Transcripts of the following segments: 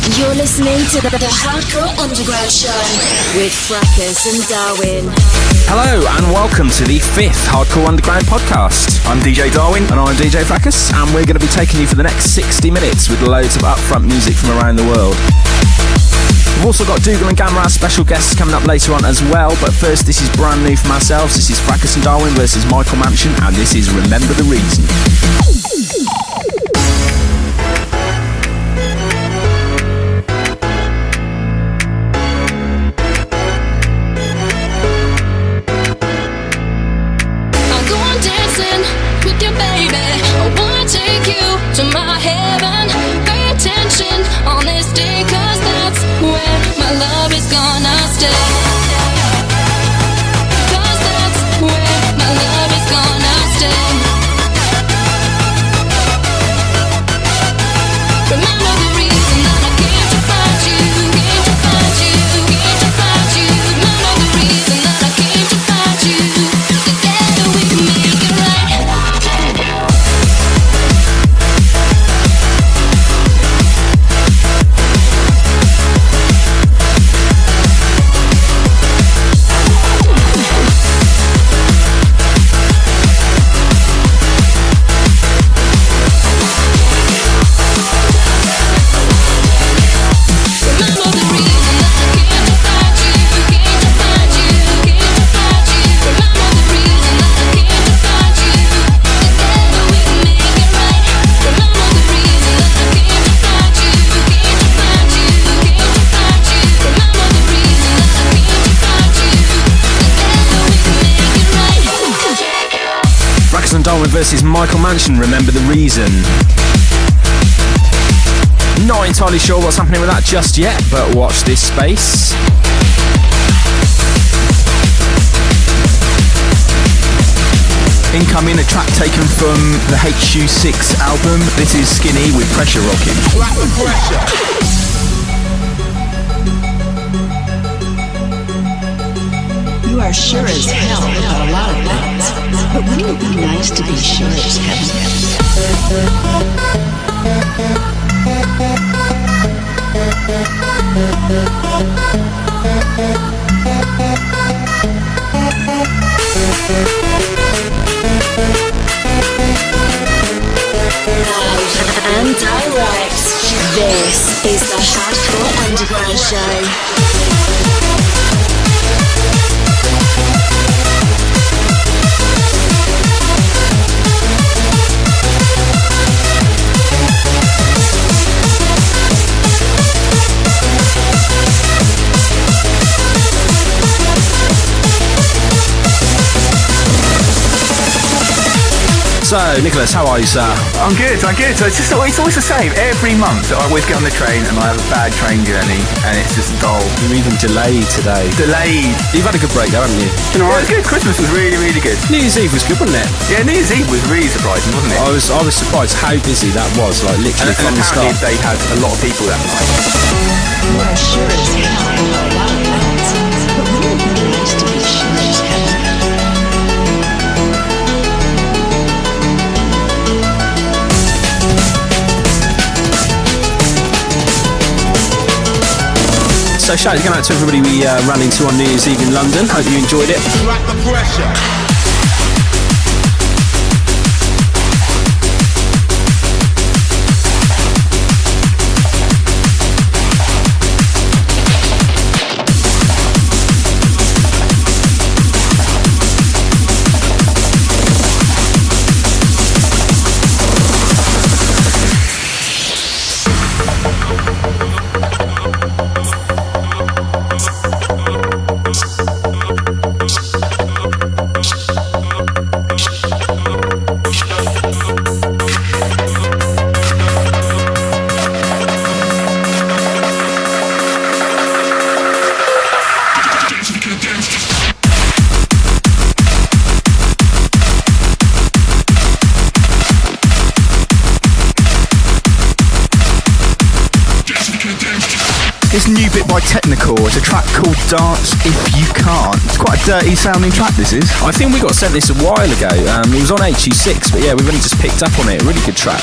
You're listening to the Hardcore Underground Show with Fracus and Darwin. Hello and welcome to the 5th Hardcore Underground podcast. I'm DJ Darwin and I'm DJ Fracus, and we're going to be taking you for the next 60 minutes with loads of upfront music from around the world. We've also got Dougal and Gammer, our special guests, coming up later on as well, but first this is brand new from ourselves. This is Fracus and Darwin versus Michael Mansion, and this is Remember the Reason. To my heaven, pay attention on this day, 'cause that's where my love is gonna stay. 'Cause that's where my love is gonna stay. Remember the reason that I came to find you, came to find you, came to find you. Remember the reason that I came to find you. Together we can make it right. Darwin versus Michael Mansion, Remember the Reason. Not entirely sure what's happening with that just yet, but watch this space. Incoming, a track taken from the HU6 album. This is Skinny with Pressure Rocking. You are sure as hell about a lot of things, but wouldn't it be nice to be sure as heaven? Live and direct, this is the Hardcore Underground Show. So, Nicholas, how are you, sir? I'm good. So it's always the same. Every month I always get on the train and I have a bad train journey and it's just dull. You're even delayed today. Delayed. You've had a good break though, haven't you? You know, it was good. Christmas was really, really good. New Year's Eve was good, wasn't it? Yeah, New Year's Eve was really surprising, wasn't it? I was surprised how busy that was, like literally from and the start. They had a lot of people that night. You are sure as hell about a lot of things, but wouldn't it be nice to be sure as heaven? So shout out to everybody we ran into on New Year's Eve in London. Hope you enjoyed it. Like the pressure. This new bit by Technical, it's a track called Dance If You Can't. It's quite a dirty sounding track, this is. I think we got sent this a while ago. It was on HU6, but yeah, we've only just picked up on it. A really good track.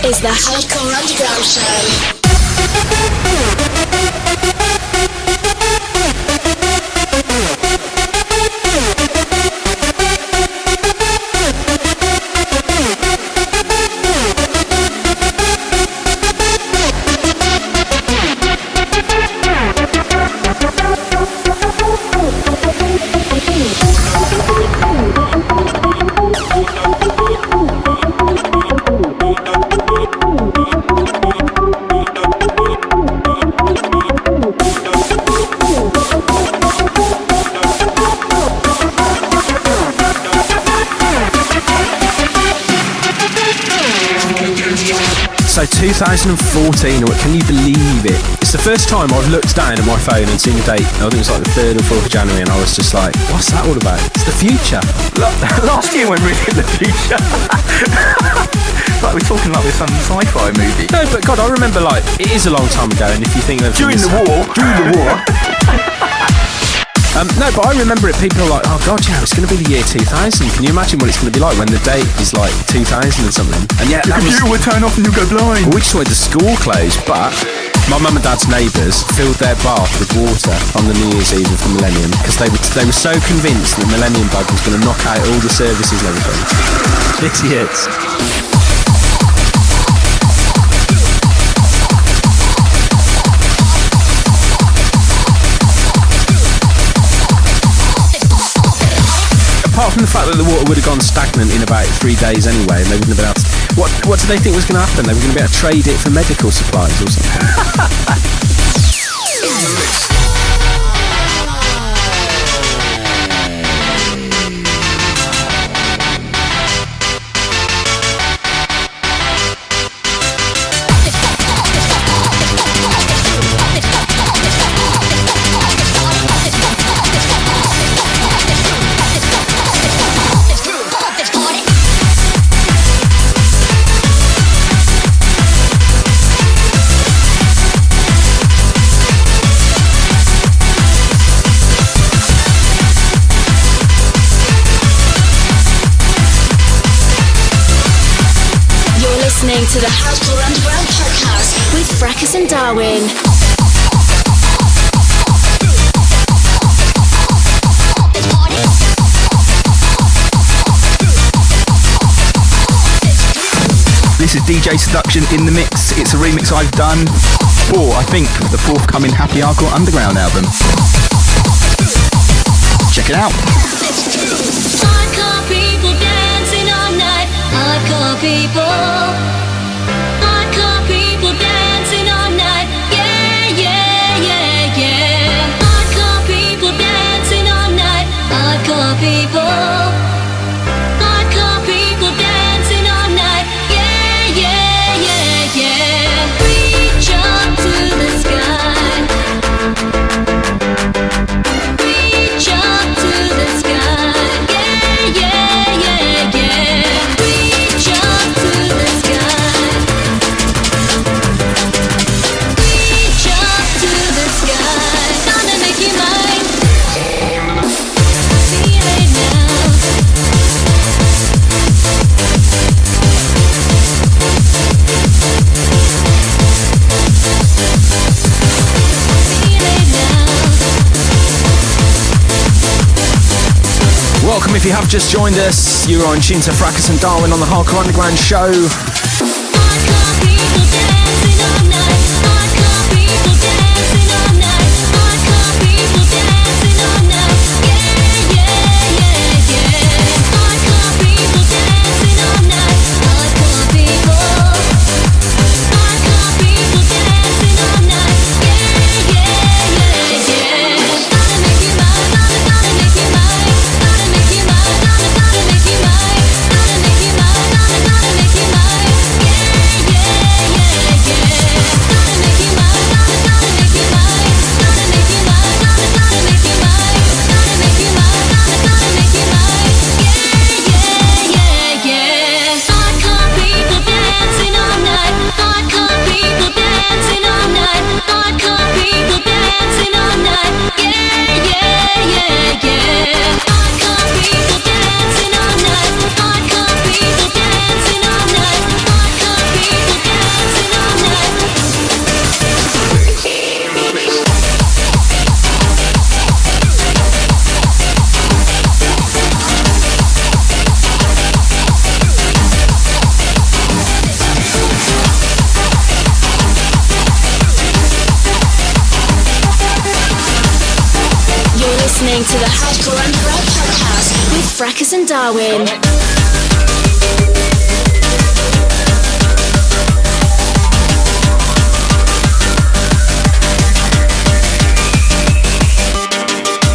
is the Hardcore Underground Show. So 2014, can you believe it? It's the first time I've looked down at my phone and seen a date. I think it was like the 3rd or 4th of January, and I was just like, what's that all about? It's the future. Last year when we were in the future. Like we're talking like with some sci-fi movie. No, but God, I remember like, it is a long time ago, and if you think of During the war. No, but I remember it, people are like, oh God, yeah, it's going to be the year 2000. Can you imagine what it's going to be like when the date is like 2000 and something? And yeah, The computer would turn off and you'll go blind. we just wanted the school closed, but my mum and dad's neighbours filled their bath with water on the New Year's Eve of the millennium because they were so convinced that the millennium bug was going to knock out all the services and everything. Idiots. Apart from the fact that the water would have gone stagnant in about 3 days anyway, and they wouldn't have been able to... What did they think was going to happen? They were going to be able to trade it for medical supplies or something. Listening to the Hardcore Underground podcast with Fracus and Darwin. This is DJ Seduction in the mix. It's a remix I've done for, I think, the forthcoming Happy Hardcore Underground album. Check it out. Hardcore people dancing all night. Hardcore people. Hardcore people dancing all night. Yeah, yeah, yeah, yeah. Hardcore people dancing all night. Hardcore people. Hardcore people dancing all night. Yeah, yeah, yeah, yeah. Reach up to the sky. Reach up to the sky. Yeah, yeah, yeah, yeah. Reach up to the sky. Reach up to the sky. Gonna make you mine. Feel it now. Feel it now. Welcome if you have just joined us. You're on tune to Fracus and Darwin on the Hardcore Underground Show. Hardcore people dancing all night. Hardcore people dancing all night. Hardcore people dancing all night. Yeah, yeah, yeah, yeah. Hardcore people dancing all night. Hardcore people. Hardcore people dancing all night. Yeah, yeah, yeah, yeah. Gonna make you mine. Gonna make you mine. Gonna make you mine. Gonna make you mine. Gonna make you mine. Gonna make you mine. listening to the Hardcore Underground podcast with Fracus and Darwin.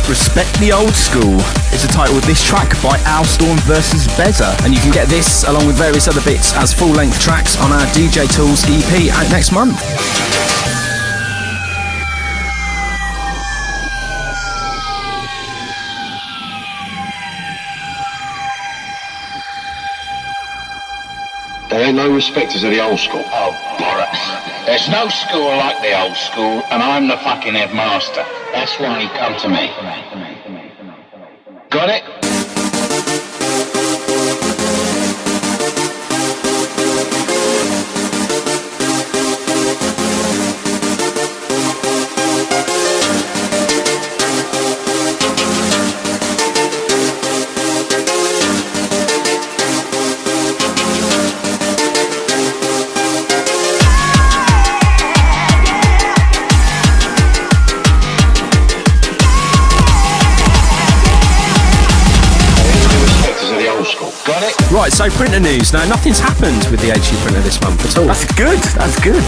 Respect the Old School is the title of this track by Alstorm vs. Beza. And you can get this along with various other bits as full-length tracks on our DJ Tools EP out next month. There ain't no respecters of the old school. Oh, bollocks. There's no school like the old school, and I'm the fucking headmaster. That's why he come to me. Got it? Right, so printer news. Now, nothing's happened with the HE printer this month at all. That's good.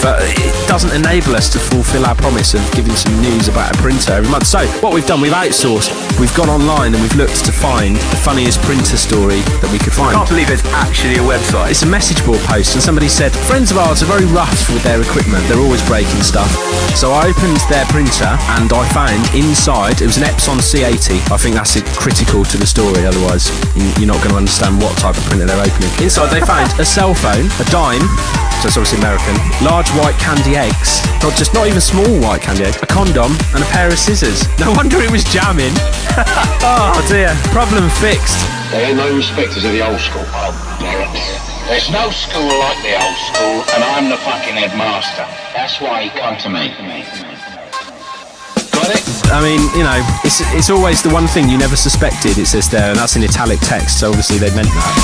But it doesn't enable us to fulfil our promise of giving some news about a printer every month. So, what we've done, we've outsourced. We've gone online and we've looked to find the funniest printer story that we could find. I can't believe there's actually a website. It's a message board post, and somebody said, friends of ours are very rough with their equipment. They're always breaking stuff. So I opened their printer and I found inside, it was an Epson C80. I think that's critical to the story, otherwise you're not going to understand what type of printer they're opening. Inside they found a cell phone, a dime, so it's obviously American, large white candy eggs, not even small white candy eggs, a condom and a pair of scissors. No wonder it was jamming. Oh dear, problem fixed. There ain't no respecters of the old school. Oh, bollocks. There's no school like the old school, and I'm the fucking headmaster. That's why he come to me. Got it? I mean, you know, it's always the one thing you never suspected, it says there, and that's in italic text, so obviously they meant that,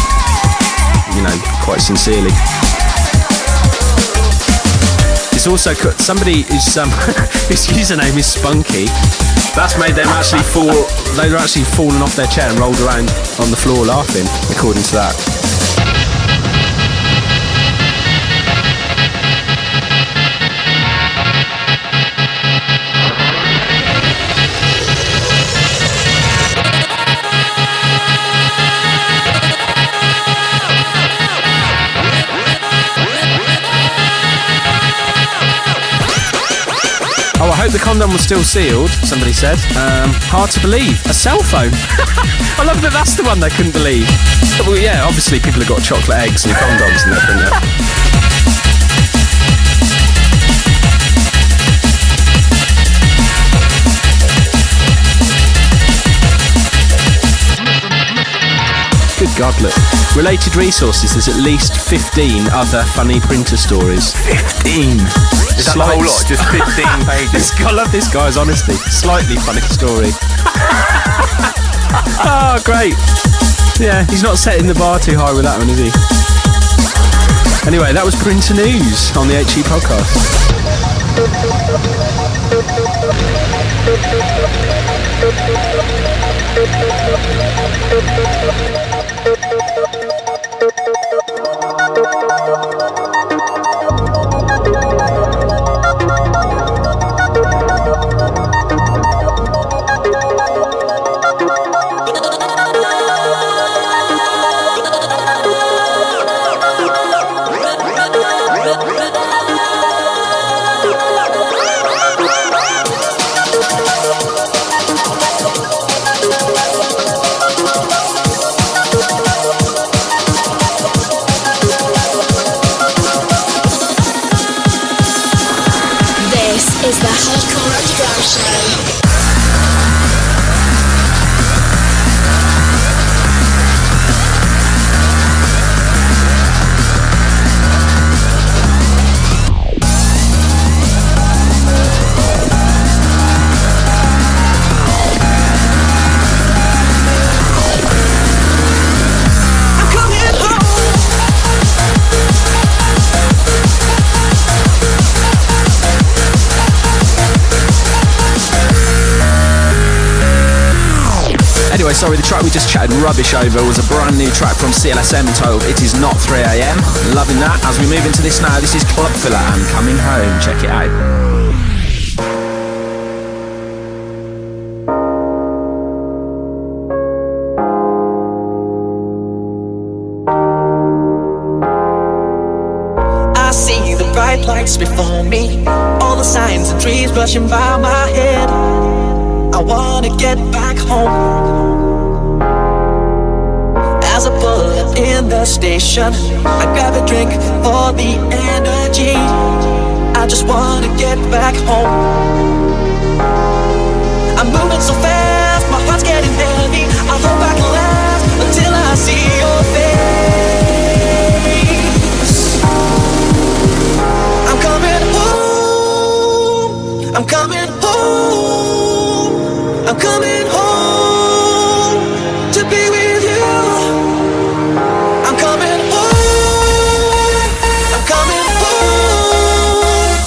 you know, quite sincerely. It's also somebody whose whose username is Spunky. That's made them actually fall. They were actually fallen off their chair and rolled around on the floor laughing, according to that. Oh, I hope the condom was still sealed, somebody said. Hard to believe. A cell phone. I love that that's the one they couldn't believe. Well, yeah, obviously people have got chocolate eggs and condoms in their printer. Good God, look. Related resources, there's at least 15 other funny printer stories. 15? Is that the whole lot? Just 15 pages? I love this guy's honesty. Slightly funny story. Oh, great. Yeah, he's not setting the bar too high with that one, is he? Anyway, that was Printer News on the HE podcast. Is the Hardcore Underground Show. sorry, the track we just chatted rubbish over was a brand new track from CLSM titled It Is Not 3am. Loving that. As we move into this now, this is Club Filler and Coming Home. Check it out. Lights before me, all the signs and trees rushing by my head. I wanna get back home. As I pull up in the station, I grab a drink for the energy. I just wanna get back home. I'm moving so fast, my heart's getting heavy. I hope I can last until I see your face. I'm coming home, I'm coming home, I'm coming home to be with you. I'm coming home, I'm coming home,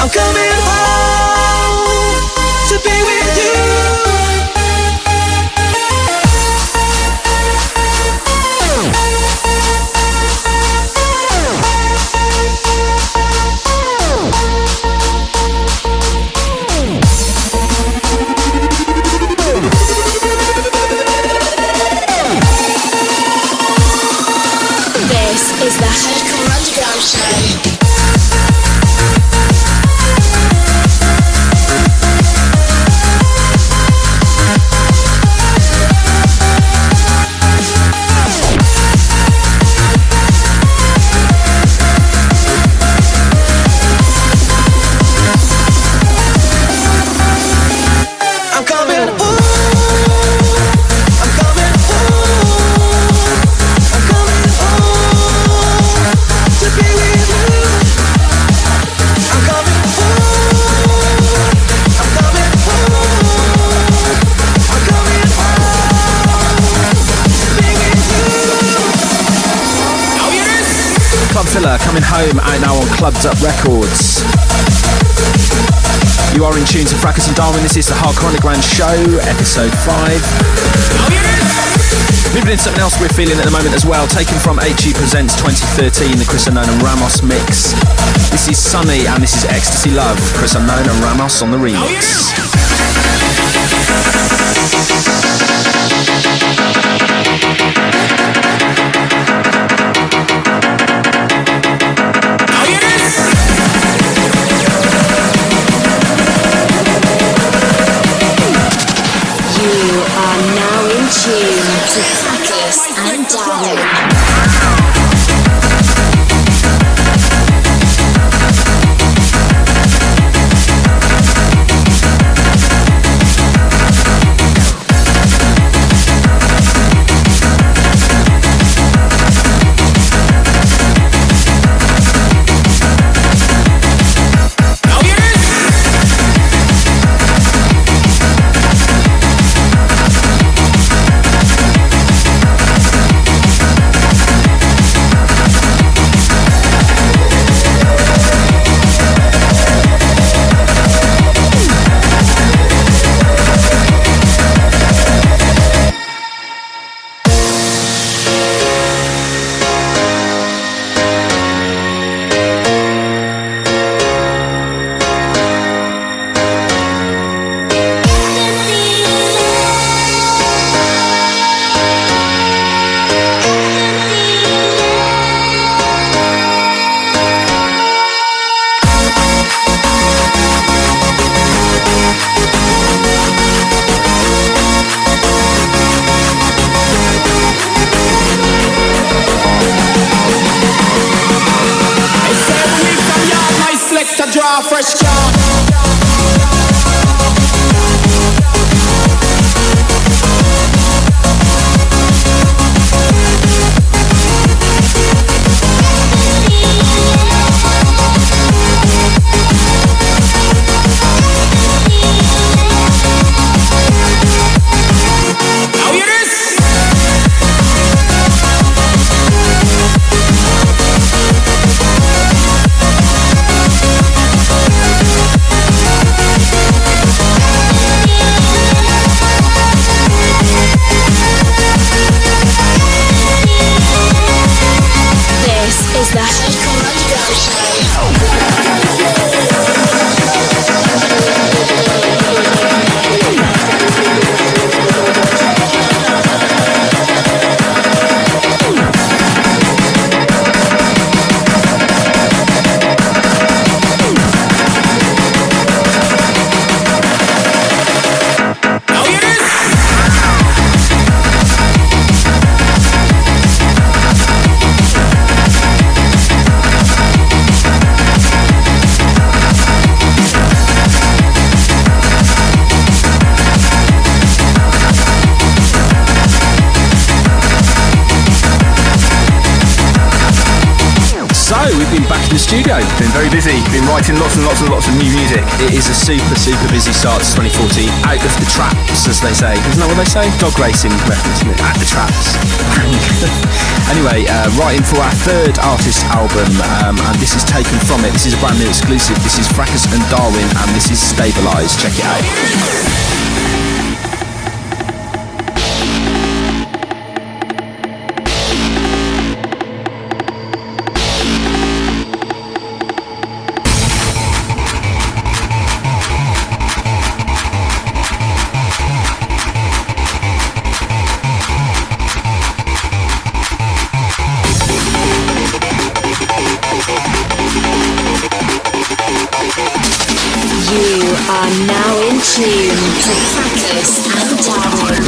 I'm coming home to be with you. Is the Hardcore Underground Show. Coming Home, out now on Clubbed Up Records. You are in tune to Fracus and Darwin. This is the Hardcore Underground Show, episode 5. Moving into something else we're feeling at the moment as well, taken from HE Presents 2013, the Chris Unknown and Ramos mix. This is Sunny and this is Ecstasy Love. Chris Unknown and Ramos on the remix. You are now in tune to Fracus and Darwin. back in the studio. Been very busy, been writing lots and lots and lots of new music. It is a super, super busy start to 2014. Out of the traps, as they say. Isn't that what they say? Dog racing reference, isn't it? At the traps. Anyway, writing for our third artist album, and this is taken from it. This is a brand new exclusive. This is Fracus and Darwin, and this is Stabilised. Check it out. You are now in tune to Fracus and Darwin.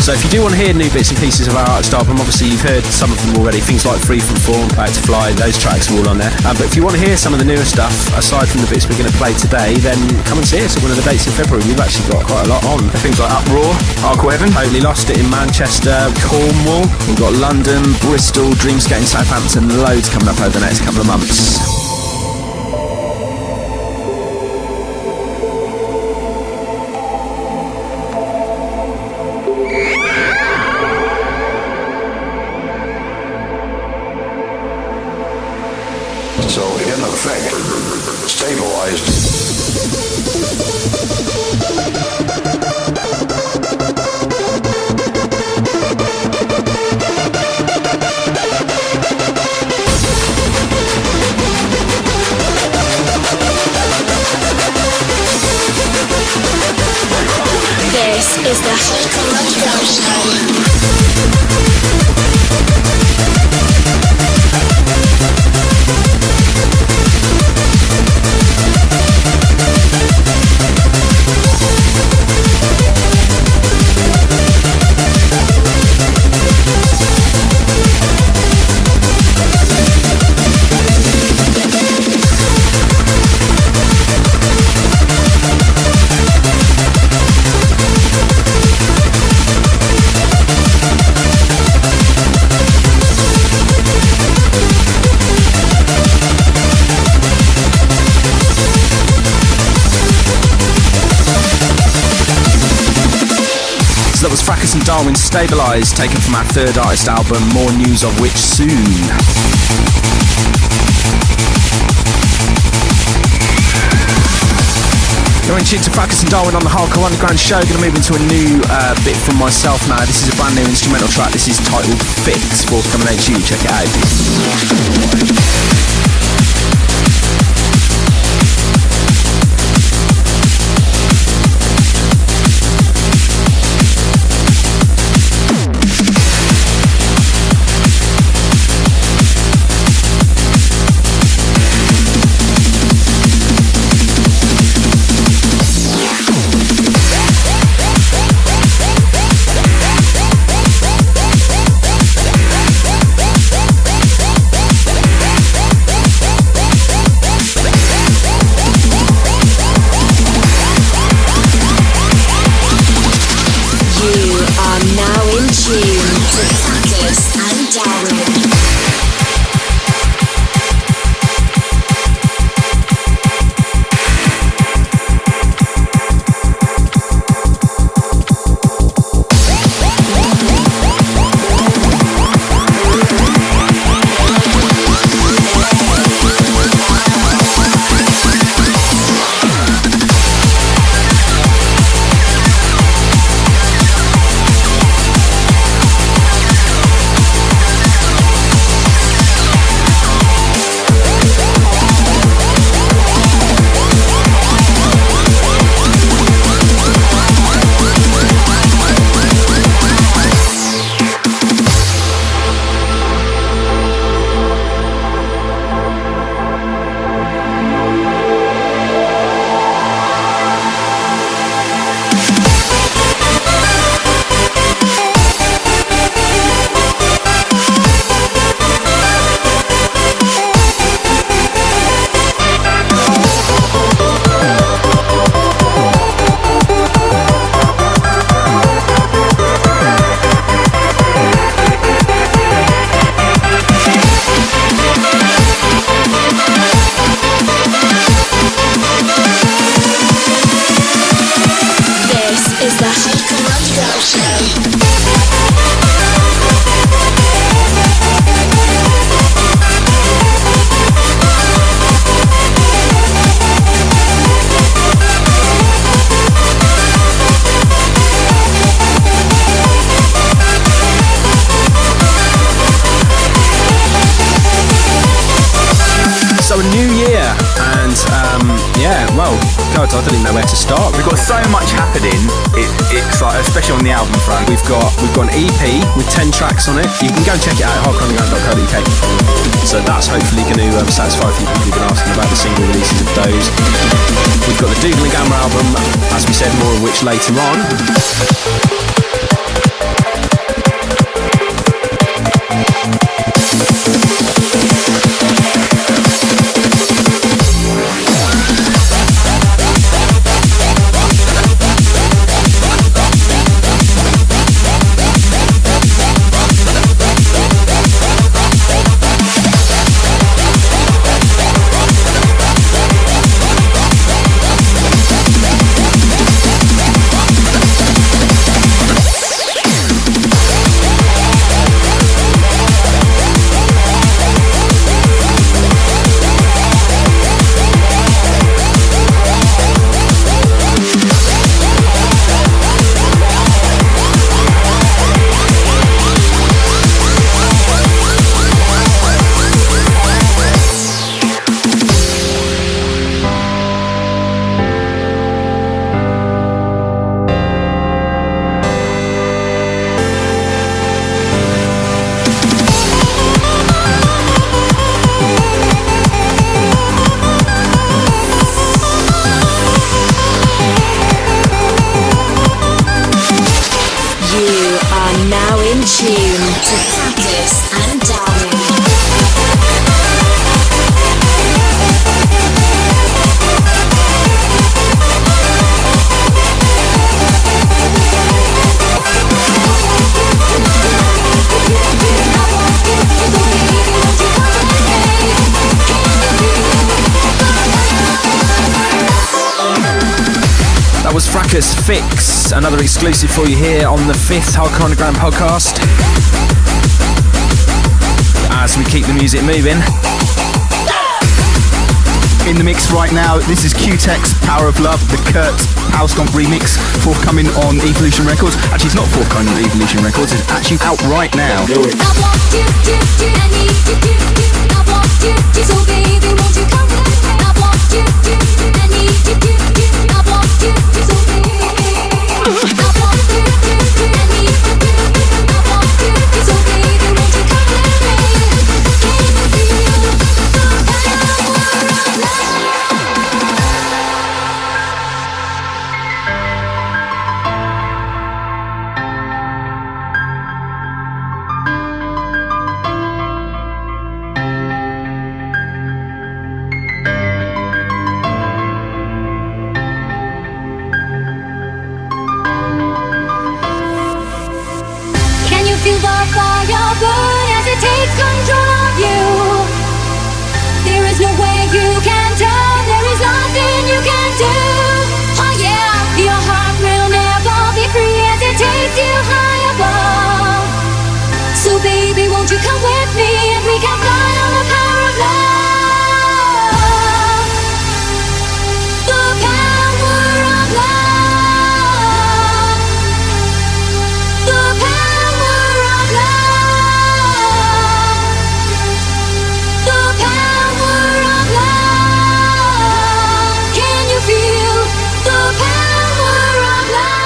So if you do want to hear new bits and pieces of our artist album, obviously you've heard some of them already, things like Free From Form, Play It To Fly, those tracks are all on there. But if you want to hear some of the newer stuff, aside from the bits we're going to play today, then come and see us at one of the dates in February. We've actually got quite a lot on. Things like Uproar, Hardcore Heaven. Totally Lost It in Manchester, Cornwall, we've got London, Bristol, Dreamscape in Southampton, loads coming up over the next couple of months. So, in effect, stabilized. This is the Hardcore Underground Show. That was Fracus and Darwin, Stabilised, taken from our third artist album, more news of which soon. Going into Fracus and Darwin on the Hardcore Underground Show. Going to move into a new bit from myself now. This is a brand new instrumental track. This is titled Fix, forthcoming HU. Check it out. So a new year, and yeah, well, God, I don't even know where to start. We've got so much happening. It's like, especially on the album front. We've got an EP with 10 tracks on it. You can go and check it out at hardcoreunderground.co.uk. So that's hopefully going to satisfy a few people who've been asking about the single releases of those. We've got the Dougal Gammer album, as we said, more of which later on. Tune to Fracus and Darwin. That was Fracus Fix, another exclusive for you here on the 5th Hardcore Underground podcast. As we keep the music moving. In the mix right now, this is Q-Tech's Power of Love, the Kurt Power Stomp remix, forthcoming on Evolution Records. Actually, it's not forthcoming on Evolution Records, it's actually out right now. I want you, I need you, I want you, so baby, won't you come with me? I want you, I need you, I want you, so baby. I want you, I need you, I want you, so baby, won't you come with me? Can you feel the power of love? Feel the fire burn as it takes control of you. There is no way you can turn, there is nothing you can do. Oh yeah, your heart will never be free as it takes you high above. So baby, won't you come with me and we can fly on the power of love. The power of love. The power of love. The power of love. Can you feel the power of love?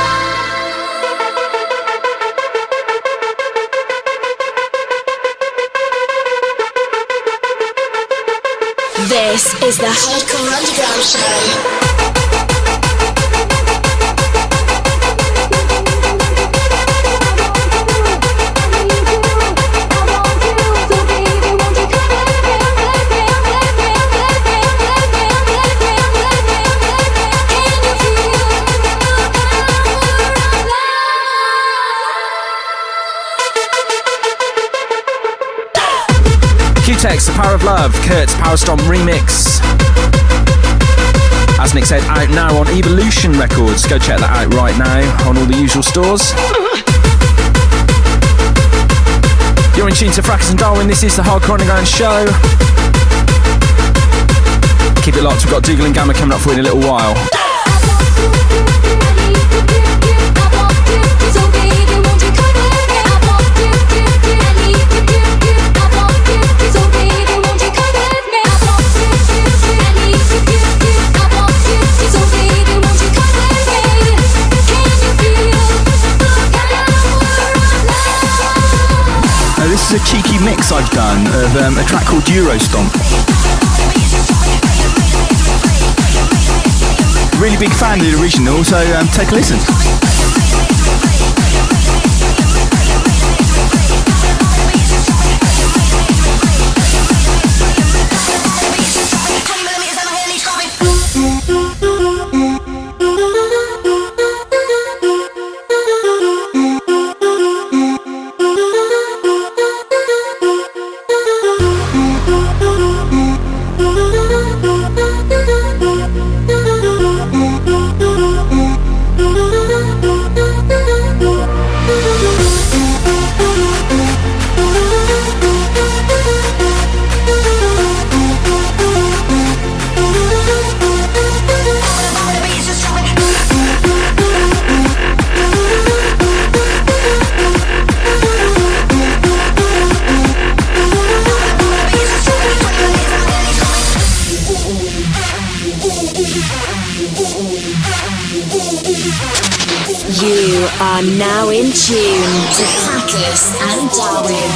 This is the Hardcore Underground Show. Q-Tech's The Power of Love, Kurt's Power Stomp remix. As Nick said, out now on Evolution Records. Go check that out right now on all the usual stores. You're in tune to Fracus and Darwin. This is the Hardcore Underground Show. Keep it locked. We've got Dougal Gammer coming up for you in a little while. So baby, won't you come with me? remix I've done of a track called Eurostomp. Really big fan of the original, so take a listen. You are now in tune to Fracus and Darwin.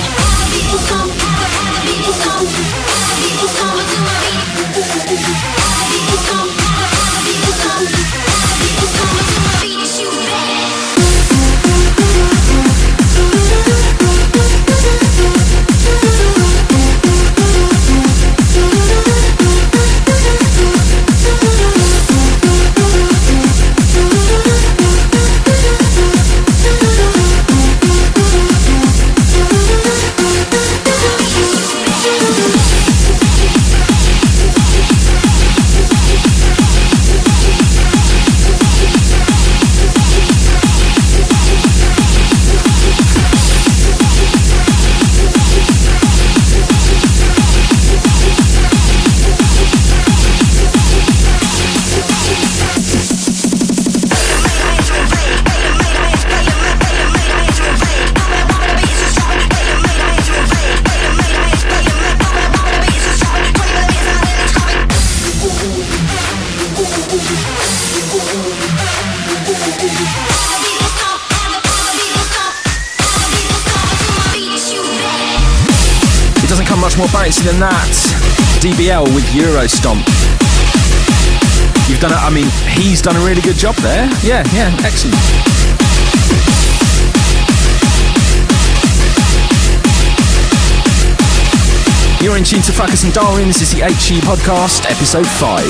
Much more bouncy than that. DBL with Eurostomp. You've done it, I mean, he's done a really good job there. Yeah, excellent. You're in tune to Fracus and Darwin. This is the HE Podcast, episode 5.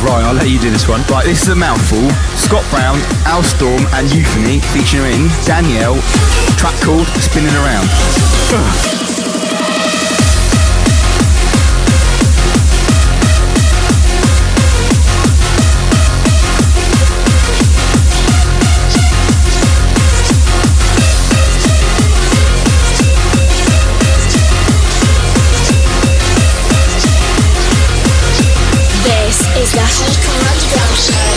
Right, I'll let you do this one. Right, this is a mouthful. Scott Brown, Al Storm and Euphony featuring Danielle. Track called Spinning Around. Ugh. Is the Hardcore Underground Show.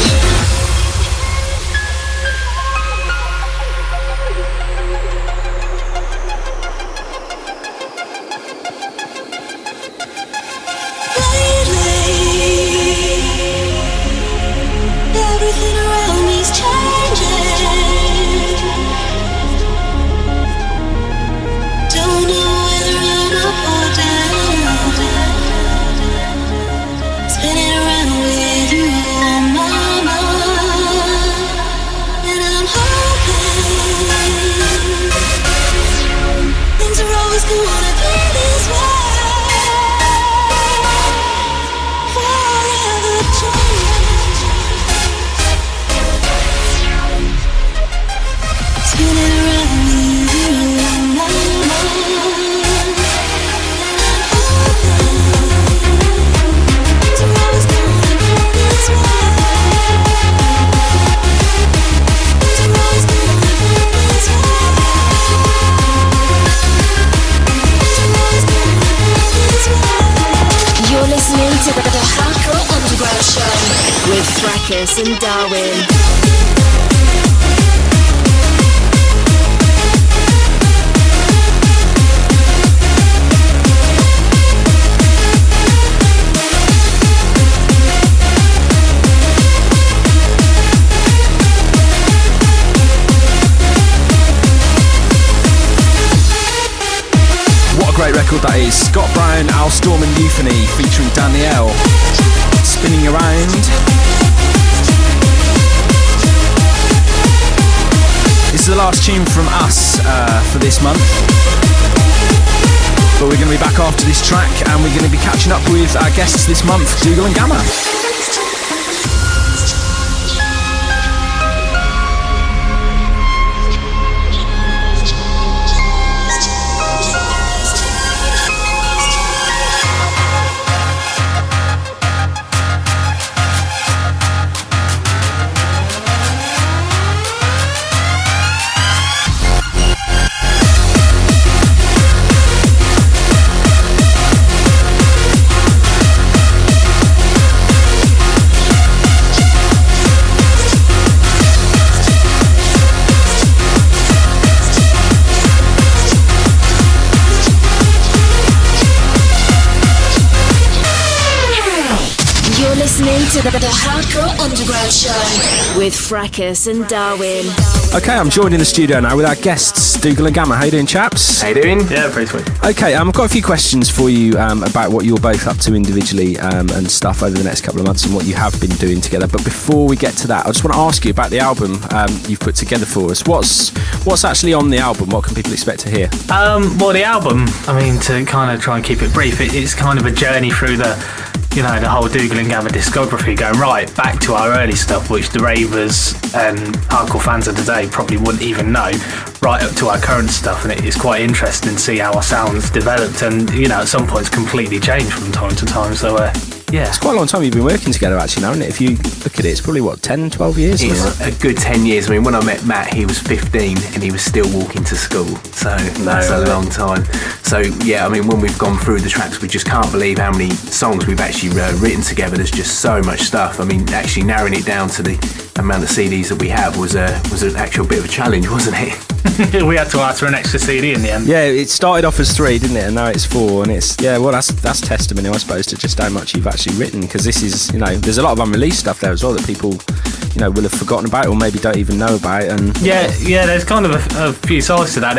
Fracus and Darwin. Great record that is. Scott Brown, Al Storm and Euphony featuring Danielle. Spinning Around. This is the last tune from us for this month. But we're going to be back after this track and we're going to be catching up with our guests this month, Dougal and Gammer. To the Hardcore Underground Show with Fracus and Darwin. Okay, I'm joined in the studio now with our guests, Dougal and Gammer. How you doing, chaps? How you doing? Yeah, pretty sweet. Okay, I've got a few questions for you about what you're both up to individually and stuff over the next couple of months and what you have been doing together. But before we get to that, I just want to ask you about the album you've put together for us. What's actually on the album? What can people expect to hear? Well, the album, I mean, to kind of try and keep it brief, it's kind of a journey through the whole Dougal and Gammer discography, going right back to our early stuff, which the ravers and hardcore fans of today probably wouldn't even know, right up to our current stuff. And it's quite interesting to see how our sounds developed and, at some points completely changed from time to time. So, yeah. It's quite a long time you've been working together, actually, now, isn't it? If you look at it, it's probably, 10, 12 years? It's a good 10 years. I mean, when I met Matt, he was 15 and he was still walking to school. So that's a long time. So, yeah, I mean, when we've gone through the tracks, we just can't believe how many songs we've actually written together. There's just so much stuff. I mean, actually narrowing it down to the amount of CDs that we have was an actual bit of a challenge, wasn't it? We had to ask for an extra CD in the end. Yeah, it started off as 3, didn't it? And now it's 4. And it's, that's testimony, I suppose, to just how much you've actually written. Because this is, there's a lot of unreleased stuff there as well that people, will have forgotten about or maybe don't even know about. And yeah, there's kind of a few sides to that.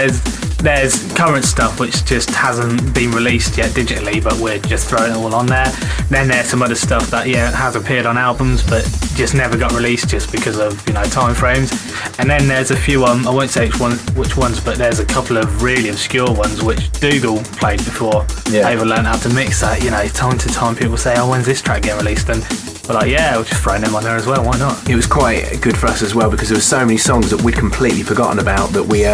There's current stuff which just hasn't been released yet digitally, but we're just throwing it all on there. Then there's some other stuff that has appeared on albums but just never got released just because of time frames. And then there's a few I won't say which ones, but there's a couple of really obscure ones which Dougal played before I ever learned how to mix that. Time to time people say, oh, when's this track getting released? And we're like, yeah, we'll just throw them on there as well, why not? It was quite good for us as well because there were so many songs that we'd completely forgotten about that we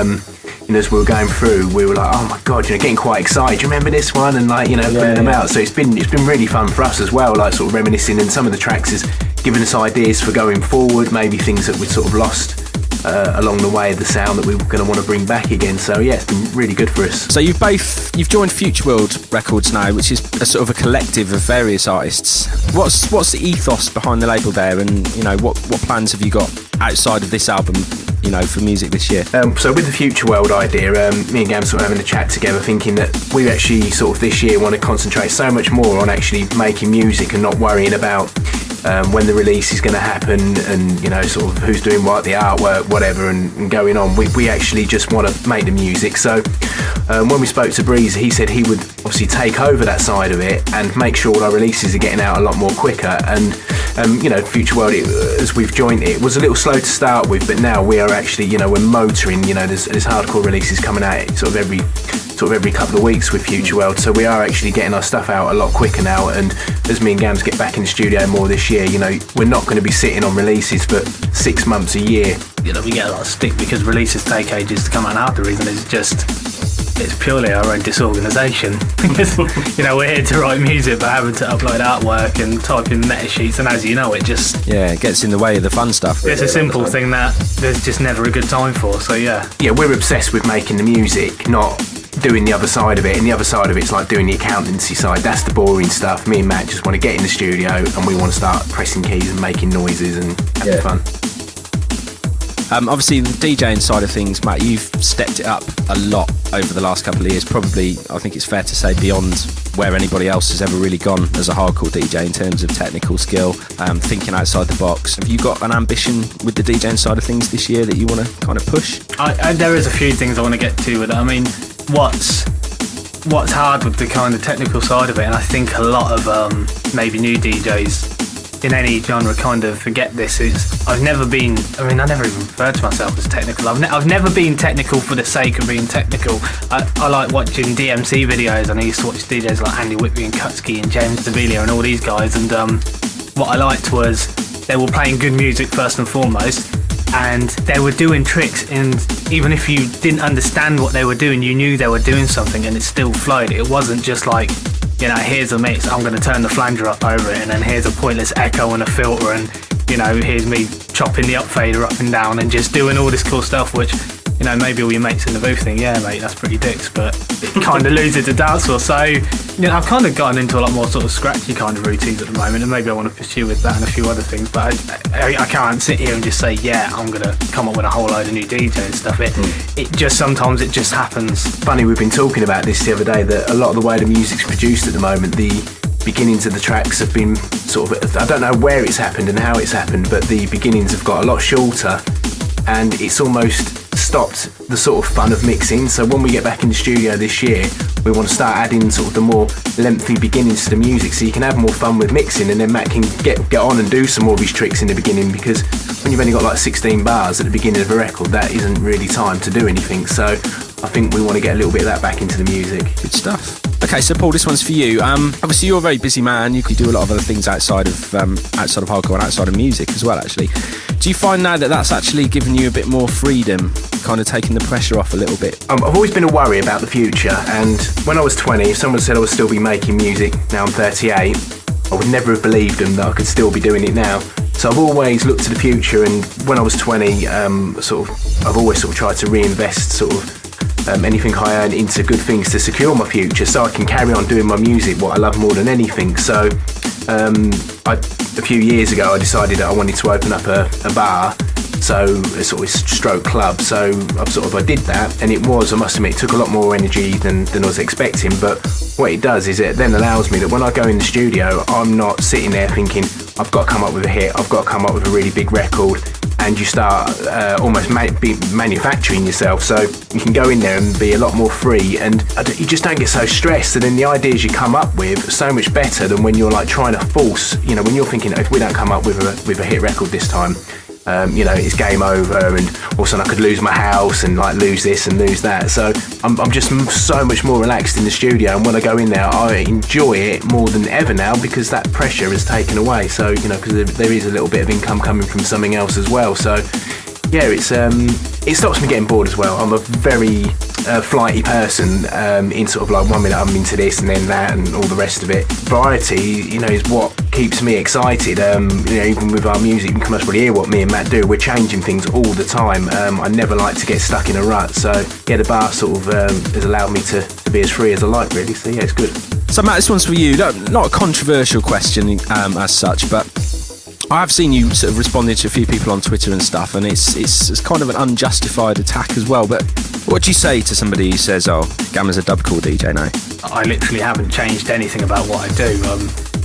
as we were going through, we were like, oh my god, getting quite excited. Do you remember this one? And putting them out. So it's been really fun for us as well, sort of reminiscing. And some of the tracks is giving us ideas for going forward, maybe things that we'd sort of lost along the way of the sound that we were going to want to bring back again. So yeah, it's been really good for us. So you've joined Future World Records now, which is a sort of a collective of various artists. What's the ethos behind the label there, and what plans have you got outside of this album, for music this year? So with the Future World idea, me and Gam sort of having a chat together, thinking that we actually sort of this year want to concentrate so much more on actually making music and not worrying about when the release is going to happen and sort of who's doing what, the artwork, whatever, and going on. We actually just want to make the music. So when we spoke to Breeze, he said he would obviously take over that side of it and make sure all our releases are getting out a lot more quicker. And Future World, as we've joined it, was a little slow to start with, but now we are actually we're motoring. There's hardcore releases coming out sort of every couple of weeks with Future World, so we are actually getting our stuff out a lot quicker now. And as me and Gams get back in the studio more this year, we're not going to be sitting on releases for 6 months, a year. We get a lot of stick because releases take ages to come out. Now the reason is it's purely our own disorganisation because we're here to write music but having to upload artwork and type in meta sheets, and as it just it gets in the way of the fun stuff. It's a simple thing that there's just never a good time for. So yeah, we're obsessed with making the music, not doing the other side of it, and the other side of it's like doing the accountancy side. That's the boring stuff. Me and Matt just want to get in the studio and we want to start pressing keys and making noises and having fun. Obviously, the DJing side of things, Matt, you've stepped it up a lot over the last couple of years. Probably, I think it's fair to say, beyond where anybody else has ever really gone as a hardcore DJ in terms of technical skill, thinking outside the box. Have you got an ambition with the DJing side of things this year that you want to kind of push? There is a few things I want to get to with it. I mean, what's hard with the kind of technical side of it, and I think a lot of maybe new DJs in any genre kind of forget this, is I never even referred to myself as technical. I've never been technical for the sake of being technical. I like watching DMC videos, and I used to watch DJs like Andy Whitby and Kutsky and James Davila and all these guys, and what I liked was they were playing good music first and foremost, and they were doing tricks, and even if you didn't understand what they were doing, you knew they were doing something and it still flowed. It wasn't just like, you know, here's a mix, I'm going to turn the flanger up over it, and then here's a pointless echo and a filter, and, you know, here's me chopping the up fader up and down and just doing all this cool stuff, which, you know, maybe all your mates in the booth think, yeah, mate, that's pretty dicks, but it kind of loses the dance floor. So, you know, I've kind of gotten into a lot more sort of scratchy kind of routines at the moment, and maybe I want to pursue with that and a few other things, but I can't sit here and just say, yeah, I'm going to come up with a whole load of new DJ and stuff. It just, sometimes it just happens. Funny, we've been talking about this the other day, that a lot of the way the music's produced at the moment, the beginnings of the tracks have been sort of, I don't know where it's happened and how it's happened, but the beginnings have got a lot shorter, and it's almost stopped the sort of fun of mixing. So when we get back in the studio this year, we want to start adding sort of the more lengthy beginnings to the music, so you can have more fun with mixing, and then Matt can get on and do some more of his tricks in the beginning, because when you've only got like 16 bars at the beginning of a record, that isn't really time to do anything. So I think we want to get a little bit of that back into the music. Good stuff. Okay, so Paul, this one's for you. Obviously, you're a very busy man. You could do a lot of other things outside of hardcore and outside of music as well, actually. Do you find now that that's actually given you a bit more freedom, kind of taking the pressure off a little bit? I've always been a worry about the future, and when I was 20, if someone said I would still be making music, now I'm 38, I would never have believed them that I could still be doing it now. So I've always looked to the future, and when I was 20, I've always sort of tried to reinvest sort of anything I earn into good things to secure my future, so I can carry on doing my music, what I love more than anything. So a few years ago I decided that I wanted to open up a bar, so a sort of stroke club. So I did that, and I must admit, it took a lot more energy than I was expecting, but what it does is it then allows me that when I go in the studio, I'm not sitting there thinking I've got to come up with a hit, I've got to come up with a really big record, and you start almost manufacturing yourself. So you can go in there and be a lot more free, and you just don't get so stressed, and then the ideas you come up with are so much better than when you're like trying to force, you know, when you're thinking, if we don't come up with a hit record this time, you know, it's game over, and all of a sudden I could lose my house and like lose this and lose that. So I'm just so much more relaxed in the studio, and when I go in there I enjoy it more than ever now, because that pressure is taken away. So, you know, because there is a little bit of income coming from something else as well. So yeah, it stops me getting bored as well. I'm a very flighty person, in sort of like 1 minute I'm into this and then that and all the rest of it. Variety, you know, is what keeps me excited. You know, even with our music, you can probably hear what me and Matt do. We're changing things all the time. I never like to get stuck in a rut. So yeah, the bar sort of has allowed me to be as free as I like, really. So yeah, it's good. So Matt, this one's for you. Not a controversial question as such, but I have seen you sort of responding to a few people on Twitter and stuff, and it's kind of an unjustified attack as well. But what do you say to somebody who says, "Oh, Gammer's a dubcore DJ now"? I literally haven't changed anything about what I do.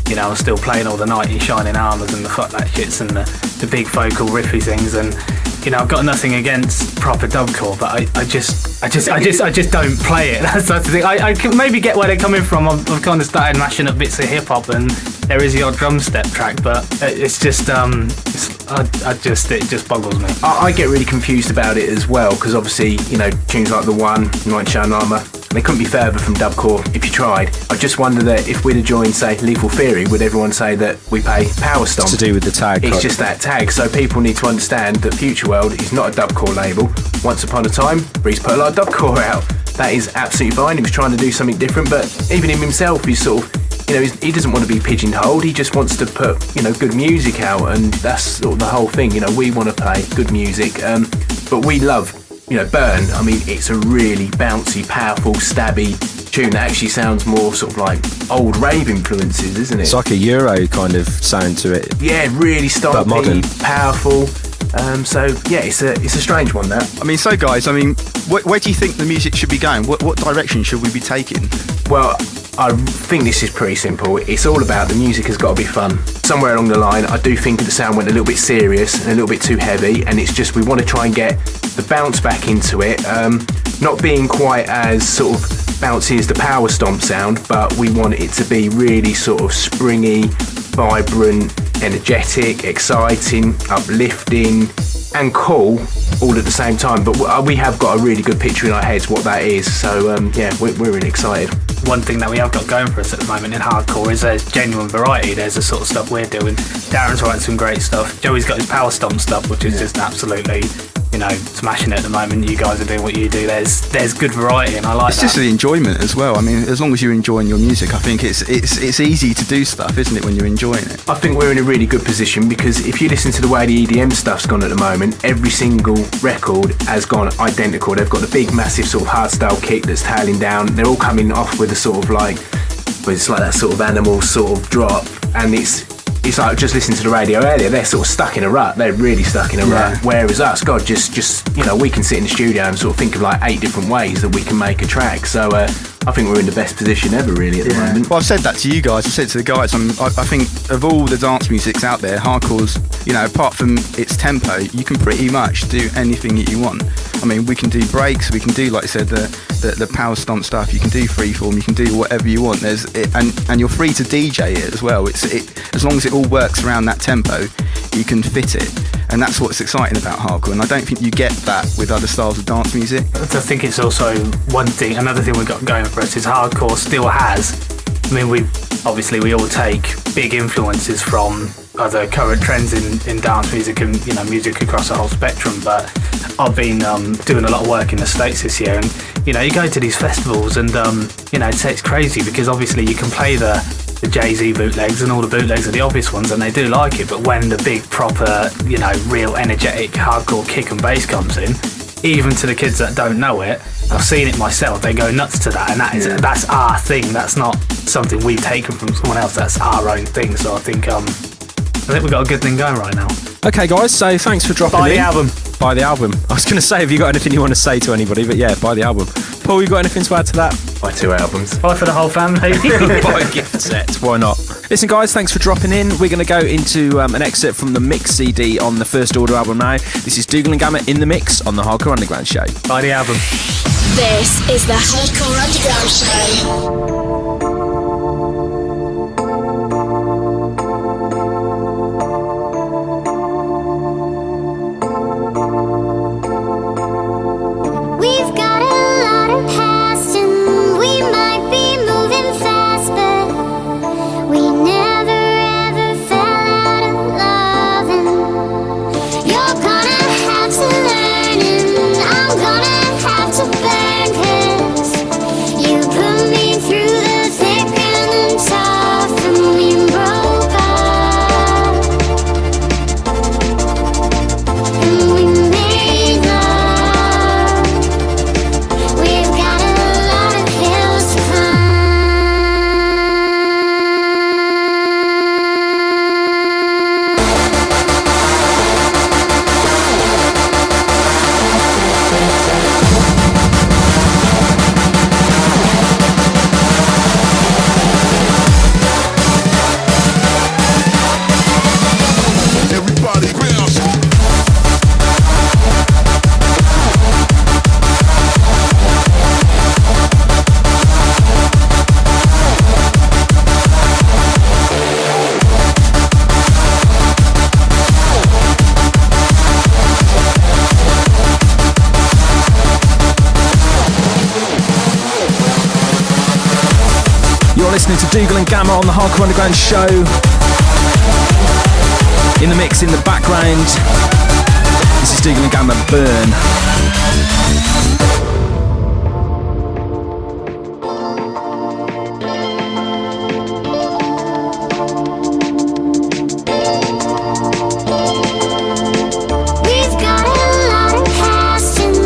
You know, I'm still playing all the Knight in Shining Armours and the fuck that shits and the big vocal riffy things, and you know, I've got nothing against proper dubcore, but I just don't play it. That's the thing. I can maybe get where they're coming from. I've kind of started mashing up bits of hip hop, and there is the odd drum step track, but it's just it just boggles me. I get really confused about it as well, because obviously, you know, tunes like The One, Knight in Shining Armour, they couldn't be further from dubcore if you tried. I just wonder that if we'd have joined, say, Lethal Theory, would everyone say that we play Power Stomp? It's to do with the tag. It's just that tag. So people need to understand that Future World is not a dubcore label. Once upon a time, Breeze put a lot of dubcore out. That is absolutely fine. He was trying to do something different, but even him himself, he's sort of, you know, he doesn't want to be pigeonholed. He just wants to put, you know, good music out, and that's sort of the whole thing. You know, we want to play good music, but we love Burn. I mean, it's a really bouncy, powerful, stabby tune that actually sounds more sort of like old rave influences, isn't it? It's like a Euro kind of sound to it. Yeah, really But modern. stompy, powerful. So yeah, it's a strange one, that. I mean, so guys, where do you think the music should be going? What direction should we be taking? Well, I think this is pretty simple. It's all about the music has got to be fun. Somewhere along the line, I do think the sound went a little bit serious and a little bit too heavy, and it's just we want to try and get the bounce back into it. Not being quite as sort of bouncy as the Power Stomp sound, but we want it to be really sort of springy, vibrant, energetic, exciting, uplifting, and cool all at the same time. But we have got a really good picture in our heads what that is. So yeah, we're really excited. One thing that we have got going for us at the moment in hardcore is there's genuine variety. There's the sort of stuff we're doing. Darren's writing some great stuff. Joey's got his Power Stomp stuff, which is just absolutely, smashing it at the moment. You guys are doing what you do. There's good variety, and I like It's that. just the enjoyment as well. I mean, as long as you're enjoying your music, I think it's easy to do stuff, isn't it, when you're enjoying it? I think we're in a really good position because if you listen to the way the EDM stuff's gone at the moment, every single record has gone identical. They've got the big, massive sort of hardstyle kick that's tailing down. They're all coming off with a sort of like, it's like that sort of animal sort of drop, and it's like just listening to the radio earlier. They're sort of stuck in a rut. They're really stuck in a rut. Whereas us, God, just we can sit in the studio and sort of think of like 8 different ways that we can make a track. So I think we're in the best position ever, really, at the moment. Well, I've said that to you guys. I've said to the guys. I think of all the dance musics out there, hardcore's, apart from its tempo, you can pretty much do anything that you want. I mean, we can do breaks. We can do, like I said, the Power Stomp stuff. You can do freeform. You can do whatever you want. And you're free to DJ it as well. As long as it all works around that tempo, you can fit it. And that's what's exciting about hardcore. And I don't think you get that with other styles of dance music. I think it's also another thing we've got going for us is hardcore still has, we all take big influences from other current trends in dance music and music across the whole spectrum, but I've been doing a lot of work in the States this year, and you go to these festivals and it's crazy because obviously you can play the Jay-Z bootlegs and all the bootlegs are the obvious ones and they do like it, but when the big proper real energetic hardcore kick and bass comes in, even to the kids that don't know it, I've seen it myself, they go nuts to that, and that's our thing. That's not something we've taken from someone else, that's our own thing. So I think we've got a good thing going right now. Okay guys, so thanks for dropping Buy in. the album. Buy the album. I was going to say, have you got anything you want to say to anybody? But yeah, buy the album. Paul, you got anything to add to that? Buy 2 albums. Buy for the whole family. Buy a gift set. Why not? Listen guys, thanks for dropping in. We're going to go into an excerpt from the Mix CD on the First Order album now. This is Dougal Gammer in the mix on the Hardcore Underground Show. Buy the album. This is the Hardcore Underground Show. We've got a lot of past and we might be moving fast, but we never ever fell out of love. And you're gonna have to learn and I'm gonna have to burn, 'cause you put me through the thick and the tough, and we broke up and we made love. We've got a lot of hills to climb. Everybody bounce. You're listening to Dougal and Gammer on the Hardcore Underground Show. In the mix, in the background, this is Dougal and Gammer, Burn. We've got a lot of past and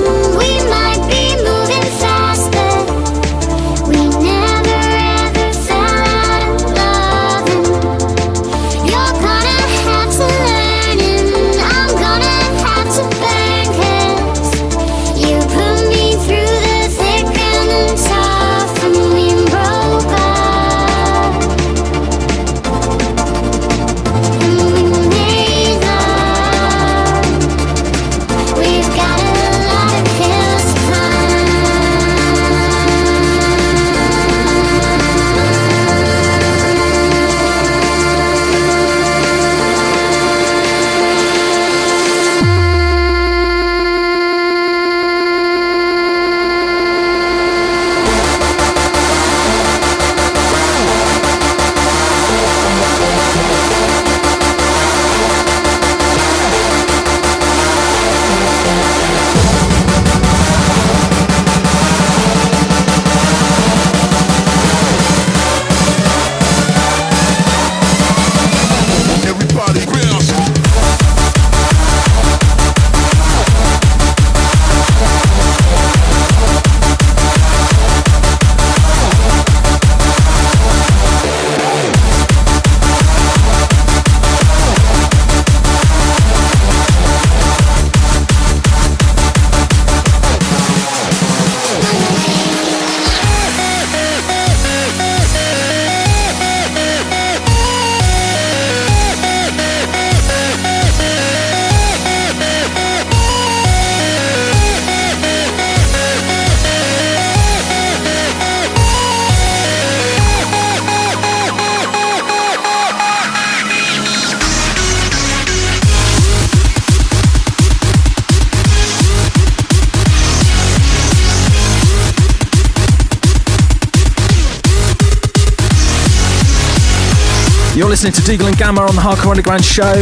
You're listening to Dougal Gammer on the Hardcore Underground show.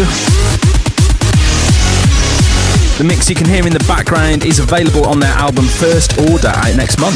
The mix you can hear in the background is available on their album First Order, out next month.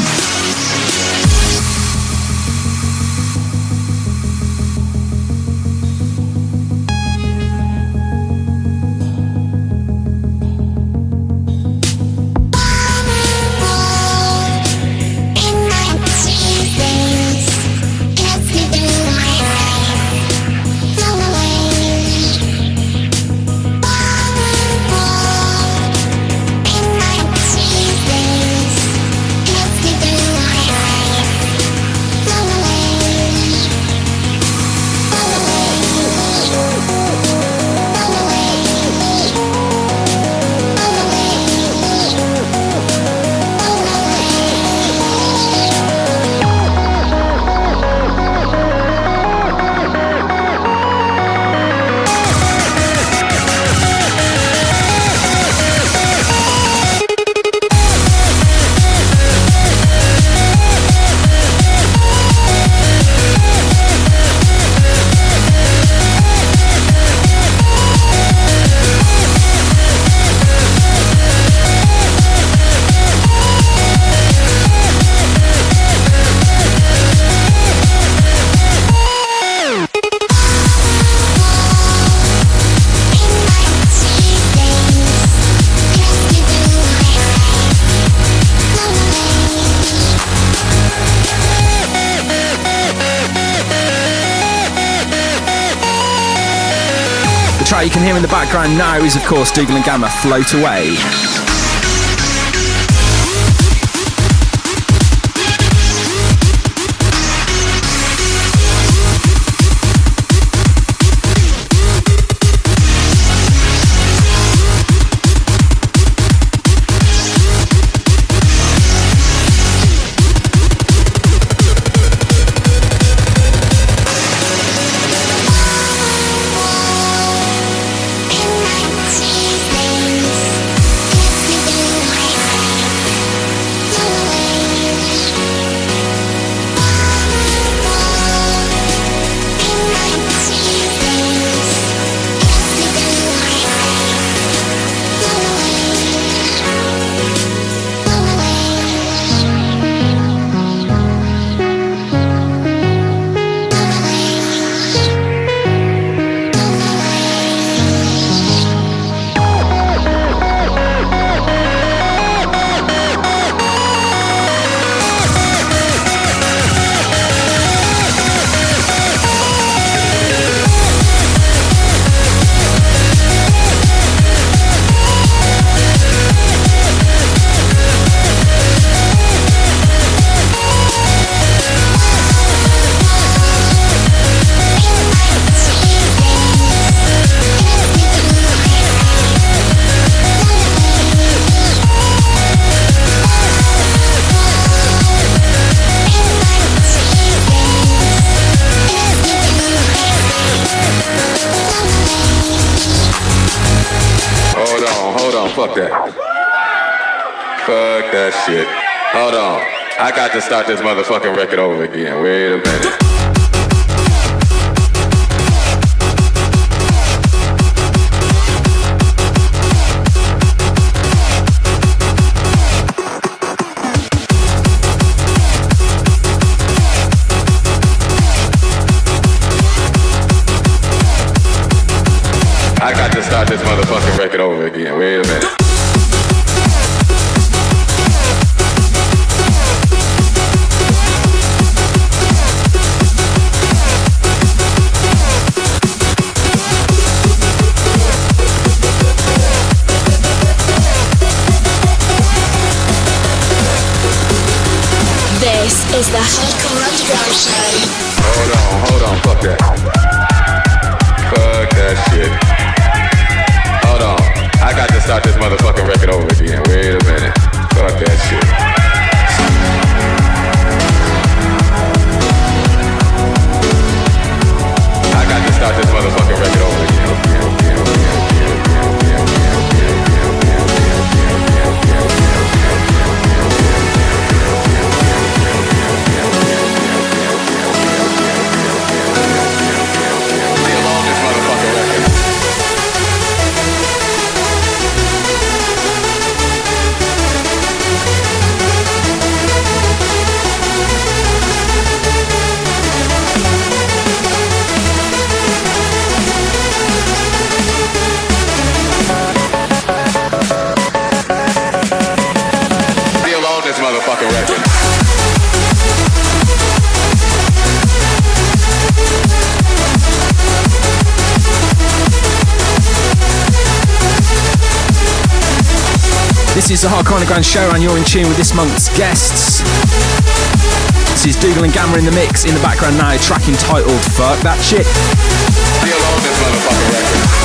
The track you can hear in the background now is, of course, Dougal Gammer, Float Away. Fuck that. Fuck that shit. Hold on. I got to start this motherfucking record over again. Wait a minute. I got to start this motherfucking record over again. Wait a minute. This is the Hardcore Underground Show. Hold on, fuck that. Fuck that shit. Hold on, I got to start this motherfucking record over again. Wait a minute. Fuck that shit. I got to start this motherfucking record over again. This is the Hardcore Underground Show, and you're in tune with this month's guests. This is Dougal Gammer in the mix in the background now, track entitled Fuck That Shit. Feel on this motherfucking record.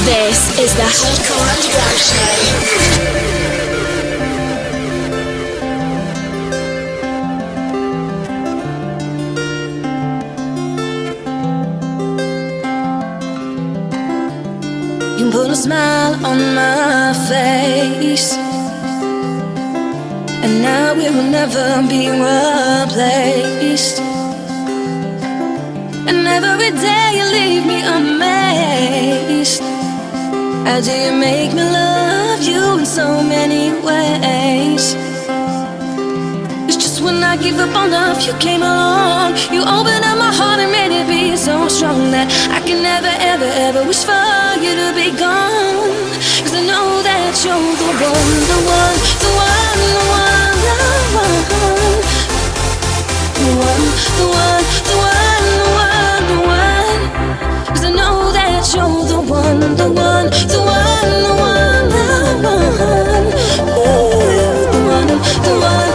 This is the Hardcore Underground Show. You put a smile on my face, and now it will never be replaced. And every day you leave me amazed. How do you make me love you in so many ways? It's just when I give up on love, you came along. You opened up my heart and made it be so strong that I can never, ever, ever wish for you to be gone. Cause I know that you're the one, the one, the one, the one, the one. The one, the one, the one, the one, the one. Cause I know that you're the one, the one, the one, the one, the one. Ooh, the one, the one,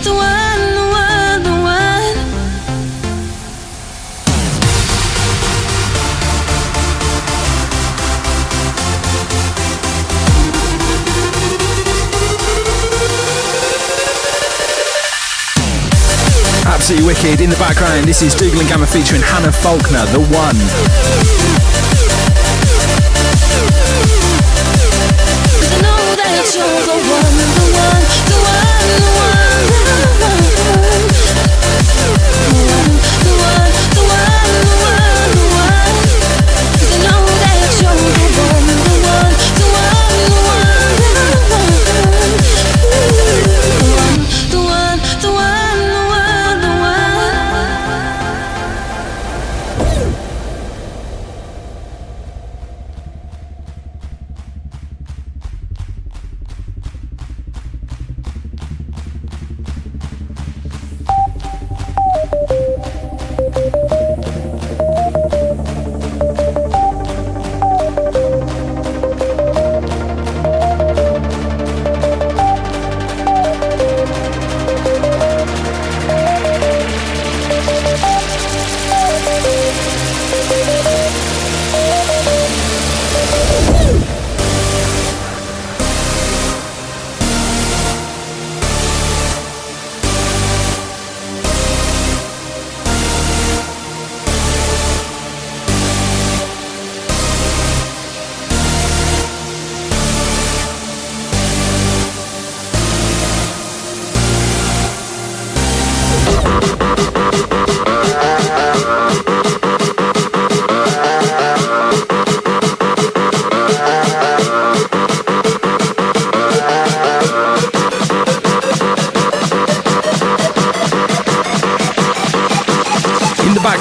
the one, the one, the one. Absolutely wicked. In the background, this is Dougal Gammer featuring Hannah Faulkner, The One.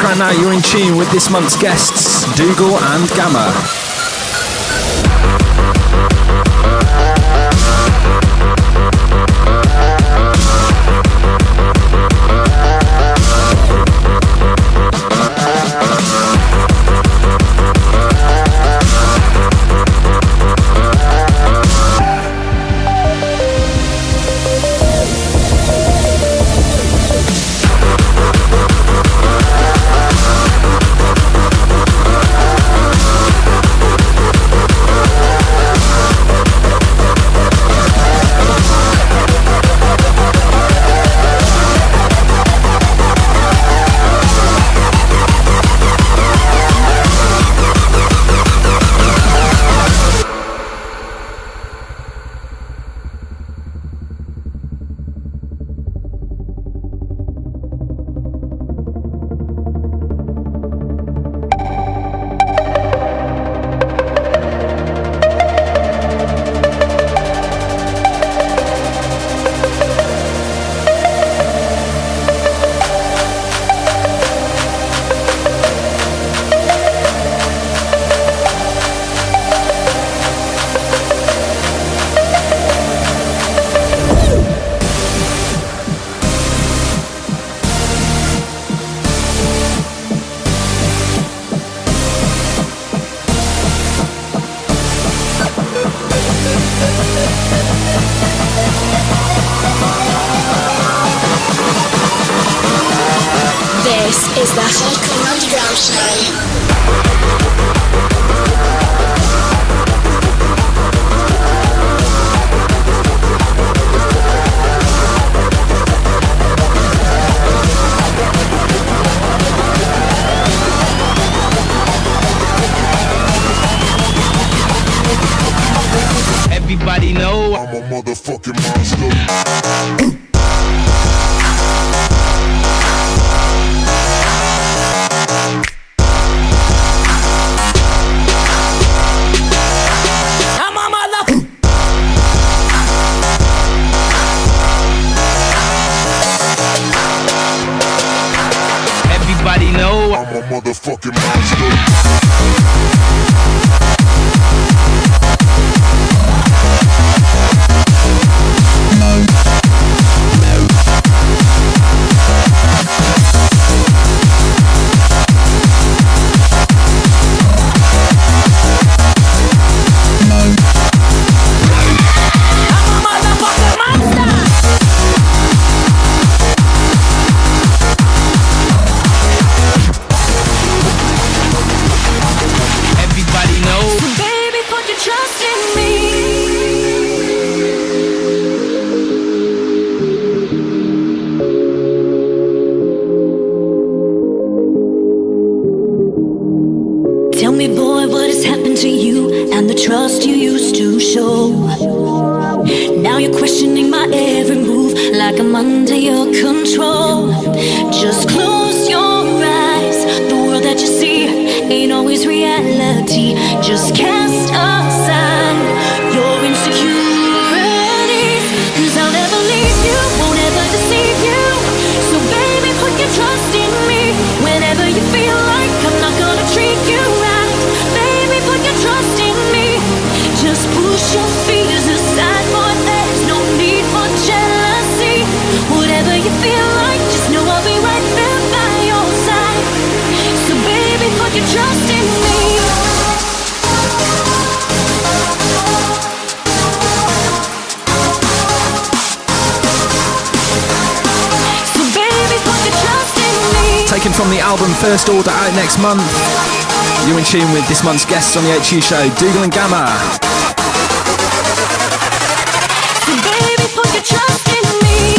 background now, you're in tune with this month's guests, Dougal and Gammer. This is the Hardcore Underground Show. Everybody know I'm a motherfucking monster. Everybody know I'm a motherfucking monster. Tell me, boy, what has happened to you and the trust you used to show? Now you're questioning my every move like I'm under your control. Just close your eyes. The world that you see ain't always reality. Just cast aside your insecurities, 'cause I'll never leave you, won't ever deceive you. So baby, put your trust in me. Whenever you feel like I'm not gonna treat you right, baby, put your trust in me. Just push your fears aside, boy, there's no need for jealousy. Whatever you feel like, just know I'll be right there by your side. So baby, put your trust in me. So baby, put your trust in me. Taken from the album First Order, out next month. You're in tune with this month's guests on the HU show, Dougal and Gammer. So baby, put your trust in me.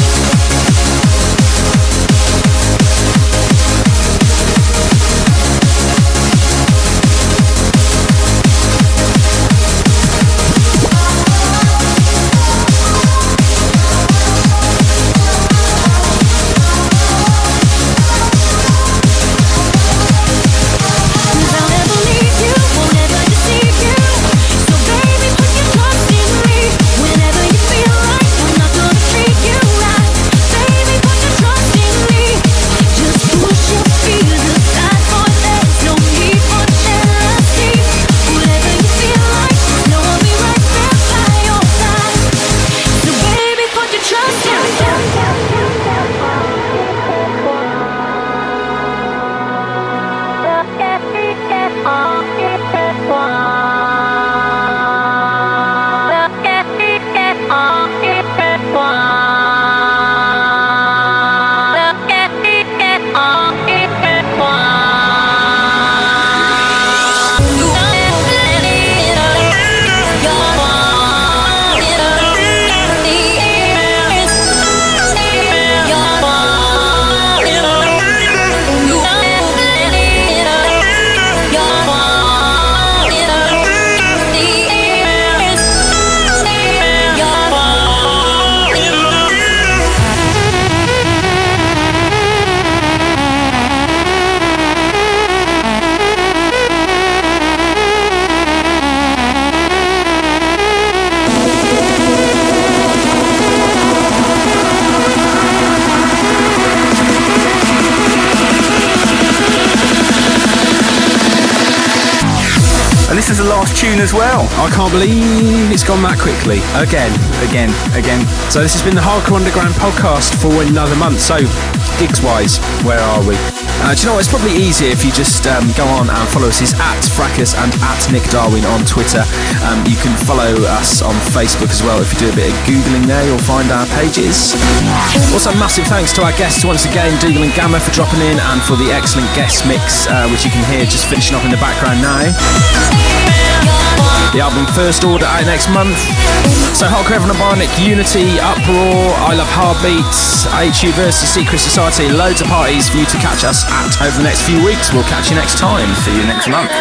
I'll never leave you, won't ever deceive you. So baby, And this is the last tune as well. I can't believe it's gone that quickly. Again. So this has been the Hardcore Underground podcast for another month. So, gigs-wise, where are we? Do you know what? It's probably easier if you just go on and follow us. It's at Fracus and at Nick Darwin on Twitter. You can follow us on Facebook as well. If you do a bit of Googling there, you'll find our pages. Also, massive thanks to our guests once again, Dougal Gammer, for dropping in, and for the excellent guest mix, which you can hear just finishing up in the background now. The album First Order out next month. So Hardcore Evan and Bionic, Unity, Uproar, I Love Heartbeats, HU versus Secret Society, loads of parties for you to catch us at over the next few weeks. We'll catch you next time. See you next month.